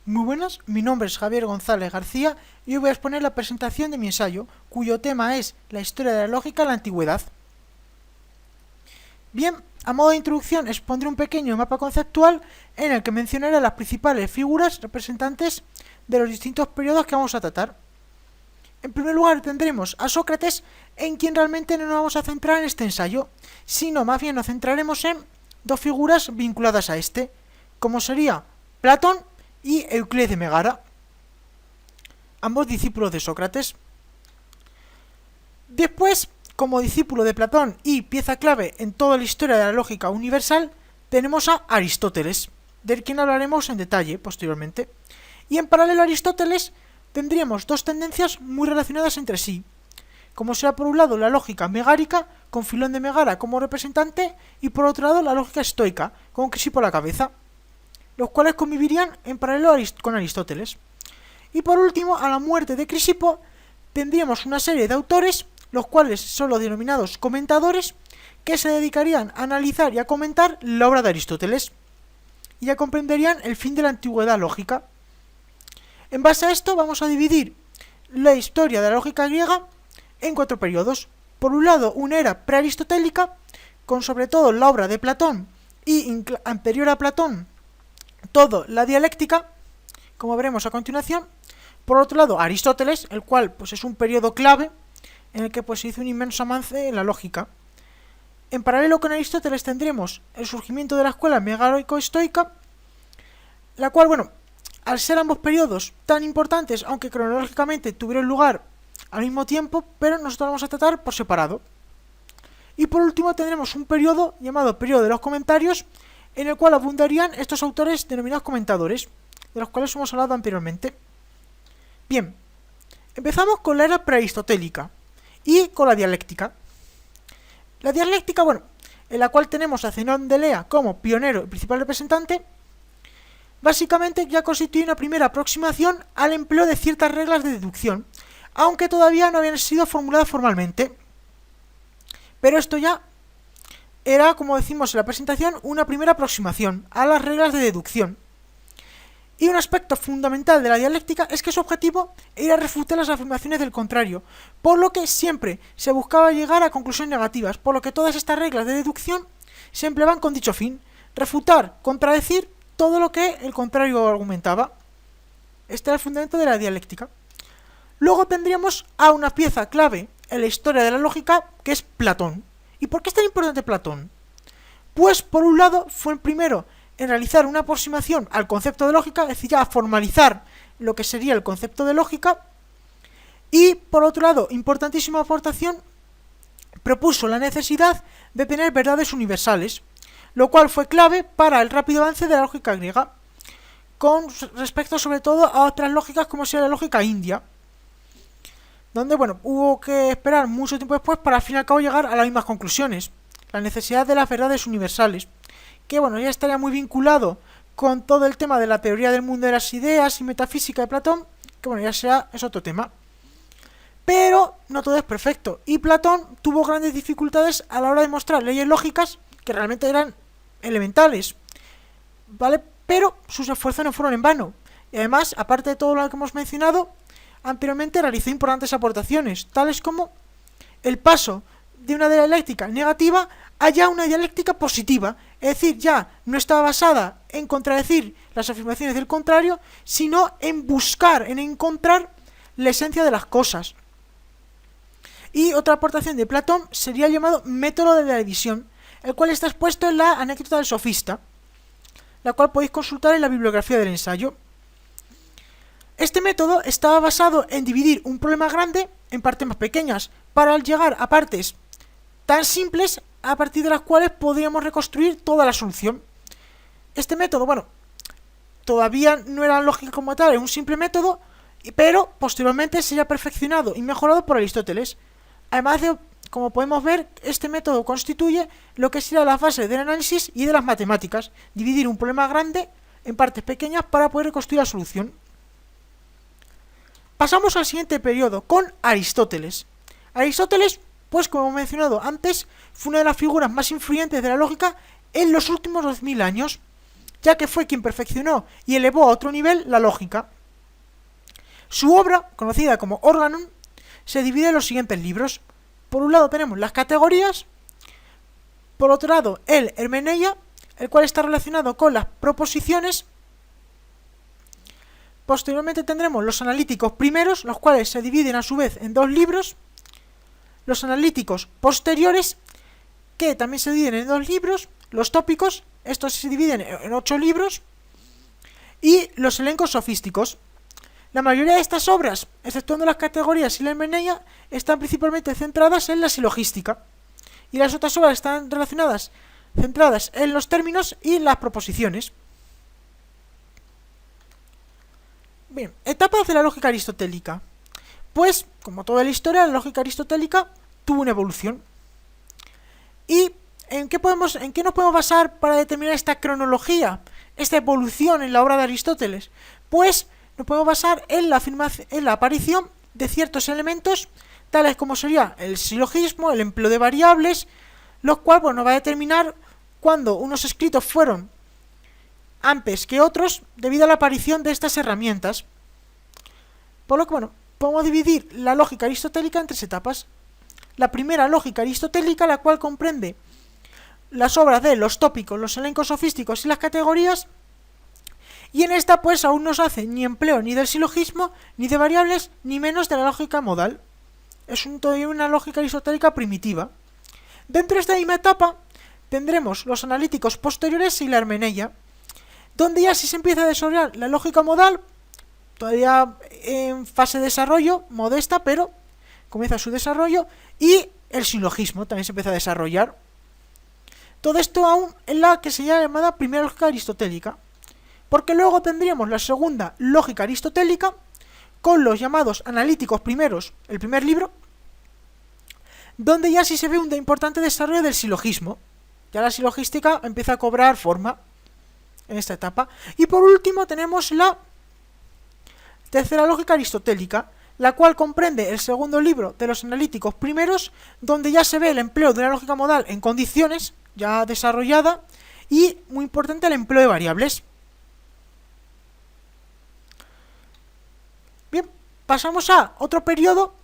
Muy buenas, mi nombre es Javier González García y hoy voy a exponer la presentación de mi ensayo, cuyo tema es la historia de la lógica en la antigüedad. Bien, a modo de introducción expondré un pequeño mapa conceptual en el que mencionaré las principales figuras representantes de los distintos periodos que vamos a tratar. En primer lugar tendremos a Sócrates, en quien realmente no nos vamos a centrar en este ensayo, sino más bien nos centraremos en dos figuras vinculadas a este, como sería Platón y Euclides de Megara, ambos discípulos de Sócrates. Después, como discípulo de Platón y pieza clave en toda la historia de la lógica universal, tenemos a Aristóteles, del quien hablaremos en detalle posteriormente. Y en paralelo a Aristóteles tendríamos dos tendencias muy relacionadas entre sí, como será por un lado la lógica megárica, con Filón de Megara como representante, y por otro lado la lógica estoica, con Crisipo a la cabeza, los cuales convivirían en paralelo con Aristóteles. Y por último, a la muerte de Crisipo, tendríamos una serie de autores, los cuales son los denominados comentadores, que se dedicarían a analizar y a comentar la obra de Aristóteles, y ya comprenderían el fin de la antigüedad lógica. En base a esto vamos a dividir la historia de la lógica griega en 4 periodos. Por un lado, una era prearistotélica, con sobre todo la obra de Platón y anterior a Platón todo la dialéctica, como veremos a continuación. Por otro lado, Aristóteles, el cual pues es un periodo clave en el que pues se hizo un inmenso avance en la lógica. En paralelo con Aristóteles tendremos el surgimiento de la escuela megarico-estoica, la cual, bueno, al ser ambos periodos tan importantes, aunque cronológicamente tuvieron lugar al mismo tiempo, pero nosotros vamos a tratar por separado. Y por último tendremos un periodo llamado periodo de los comentarios, en el cual abundarían estos autores denominados comentadores, de los cuales hemos hablado anteriormente. Bien, empezamos con la era prearistotélica y con la dialéctica. La dialéctica, bueno, en la cual tenemos a Zenón de Elea como pionero y principal representante, básicamente ya constituye una primera aproximación al empleo de ciertas reglas de deducción, aunque todavía no habían sido formuladas formalmente. Pero esto ya era, como decimos en la presentación, una primera aproximación a las reglas de deducción. Y un aspecto fundamental de la dialéctica es que su objetivo era refutar las afirmaciones del contrario, por lo que siempre se buscaba llegar a conclusiones negativas, por lo que todas estas reglas de deducción se empleaban con dicho fin: refutar, contradecir todo lo que el contrario argumentaba. Este era el fundamento de la dialéctica. Luego tendríamos a una pieza clave en la historia de la lógica, que es Platón. ¿Y por qué es tan importante Platón? Pues por un lado fue el primero en realizar una aproximación al concepto de lógica, es decir, ya a formalizar lo que sería el concepto de lógica, y por otro lado, importantísima aportación, propuso la necesidad de tener verdades universales, lo cual fue clave para el rápido avance de la lógica griega, con respecto sobre todo a otras lógicas como sería la lógica india, donde, bueno, hubo que esperar mucho tiempo después para al fin y al cabo llegar a las mismas conclusiones: la necesidad de las verdades universales, que, bueno, ya estaría muy vinculado con todo el tema de la teoría del mundo de las ideas y metafísica de Platón, que, bueno, ya es otro tema. Pero no todo es perfecto, y Platón tuvo grandes dificultades a la hora de mostrar leyes lógicas que realmente eran elementales, ¿vale? Pero sus esfuerzos no fueron en vano, y además, aparte de todo lo que hemos mencionado anteriormente, realizó importantes aportaciones, tales como el paso de una dialéctica negativa a ya una dialéctica positiva, es decir, ya no estaba basada en contradecir las afirmaciones del contrario, sino en buscar, en encontrar la esencia de las cosas. Y otra aportación de Platón sería el llamado método de la división, el cual está expuesto en la anécdota del sofista, la cual podéis consultar en la bibliografía del ensayo. Este método estaba basado en dividir un problema grande en partes más pequeñas, para llegar a partes tan simples a partir de las cuales podríamos reconstruir toda la solución. Este método, bueno, todavía no era lógica como tal, es un simple método, pero posteriormente sería perfeccionado y mejorado por Aristóteles. Además de, como podemos ver, este método constituye lo que sería la base del análisis y de las matemáticas: dividir un problema grande en partes pequeñas para poder reconstruir la solución. Pasamos al siguiente periodo, con Aristóteles. Aristóteles, pues como he mencionado antes, fue una de las figuras más influyentes de la lógica en los últimos 2000 años. ya que fue quien perfeccionó y elevó a otro nivel la lógica. Su obra, conocida como Organon, se divide en los siguientes libros. Por un lado tenemos las categorías, por otro lado el Hermeneia, el cual está relacionado con las proposiciones. Posteriormente tendremos los analíticos primeros, los cuales se dividen a su vez en 2 libros. Los analíticos posteriores, que también se dividen en 2 libros. Los tópicos, estos se dividen en 8 libros. Y los elencos sofísticos. La mayoría de estas obras, exceptuando las categorías y la Hermeneia, están principalmente centradas en la silogística. Y las otras obras están centradas en los términos y las proposiciones. Bien, etapas de la lógica aristotélica. Pues, como toda la historia, la lógica aristotélica tuvo una evolución. ¿Y en qué nos podemos basar para determinar esta cronología, esta evolución en la obra de Aristóteles? Pues nos podemos basar en la aparición de ciertos elementos, tales como sería el silogismo, el empleo de variables, lo cual nos va a determinar cuándo unos escritos fueron antes que otros debido a la aparición de estas herramientas. Por lo que, podemos dividir la lógica aristotélica en 3 etapas. La primera lógica aristotélica, la cual comprende las obras de los tópicos, los elencos sofísticos y las categorías, y en esta pues aún no se hace ni empleo ni del silogismo, ni de variables, ni menos de la lógica modal. Es todavía una lógica aristotélica primitiva. Dentro de esta misma etapa tendremos los analíticos posteriores y la Hermeneia, donde ya sí se empieza a desarrollar la lógica modal, todavía en fase de desarrollo, modesta, pero comienza su desarrollo, y el silogismo también se empieza a desarrollar. Todo esto aún en la que se llama llamada primera lógica aristotélica, porque luego tendríamos la segunda lógica aristotélica, con los llamados analíticos primeros, el primer libro, donde ya sí se ve un importante desarrollo del silogismo. Ya la silogística empieza a cobrar forma en esta etapa. Y por último tenemos la tercera lógica aristotélica, la cual comprende el segundo libro de los analíticos primeros, donde ya se ve el empleo de una lógica modal en condiciones ya desarrollada y, muy importante, el empleo de variables. Bien, pasamos a otro periodo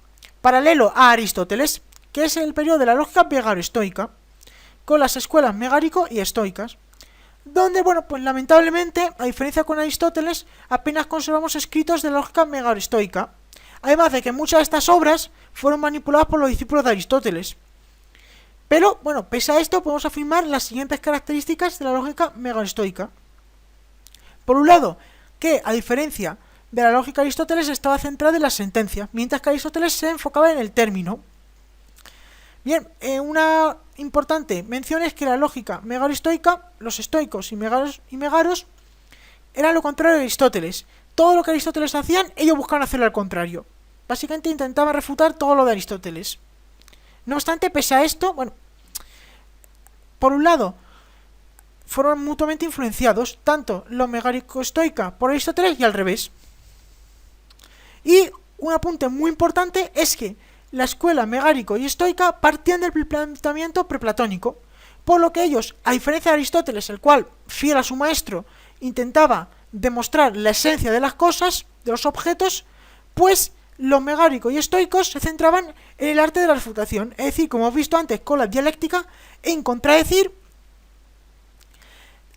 paralelo a Aristóteles, que es el periodo de la lógica megaro-estoica, con las escuelas megárico y estoicas, donde, pues lamentablemente, a diferencia con Aristóteles, apenas conservamos escritos de la lógica megaro-estoica, además de que muchas de estas obras fueron manipuladas por los discípulos de Aristóteles. Pero, pese a esto, podemos afirmar las siguientes características de la lógica megaro-estoica. Por un lado, que, a diferencia de la lógica de Aristóteles, estaba centrada en la sentencia, mientras que Aristóteles se enfocaba en el término. Bien, una importante mención es que la lógica megaro-estoica, los estoicos y megaros, eran lo contrario de Aristóteles. Todo lo que Aristóteles hacían, ellos buscaban hacerlo al contrario. Básicamente intentaban refutar todo lo de Aristóteles. No obstante, pese a esto, por un lado, fueron mutuamente influenciados, tanto lo megárico-estoica por Aristóteles y al revés. Y un apunte muy importante es que la escuela megárico y estoica partían del planteamiento preplatónico, por lo que ellos, a diferencia de Aristóteles, el cual, fiel a su maestro, intentaba demostrar la esencia de las cosas, de los objetos, pues los megáricos y estoicos se centraban en el arte de la refutación, es decir, como hemos visto antes con la dialéctica, en contradecir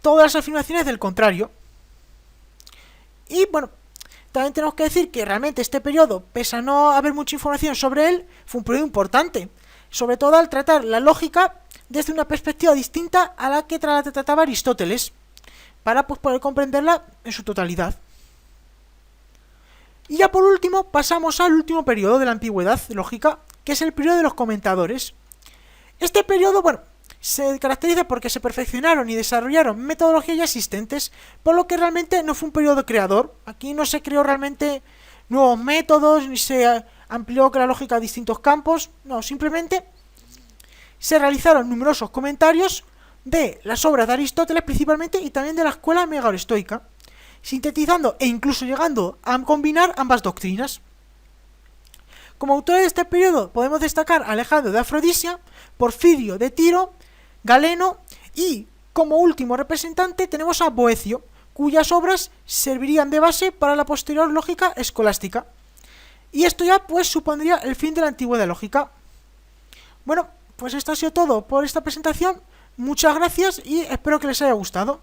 todas las afirmaciones del contrario. Y también tenemos que decir que realmente este periodo, pese a no haber mucha información sobre él, fue un periodo importante, sobre todo al tratar la lógica desde una perspectiva distinta a la que trataba Aristóteles, para poder comprenderla en su totalidad. Y ya por último pasamos al último periodo de la antigüedad lógica, que es el periodo de los comentadores. Este periodo, se caracteriza porque se perfeccionaron y desarrollaron metodologías ya existentes, por lo que realmente no fue un periodo creador. Aquí no se creó realmente nuevos métodos, ni se amplió la lógica a distintos campos, no, simplemente se realizaron numerosos comentarios de las obras de Aristóteles principalmente y también de la escuela megaro-estoica, sintetizando e incluso llegando a combinar ambas doctrinas. Como autores de este periodo podemos destacar a Alejandro de Afrodisia, Porfirio de Tiro, Galeno y como último representante tenemos a Boecio, cuyas obras servirían de base para la posterior lógica escolástica. Y esto ya pues supondría el fin de la antigüedad lógica. Bueno, pues esto ha sido todo por esta presentación. Muchas gracias y espero que les haya gustado.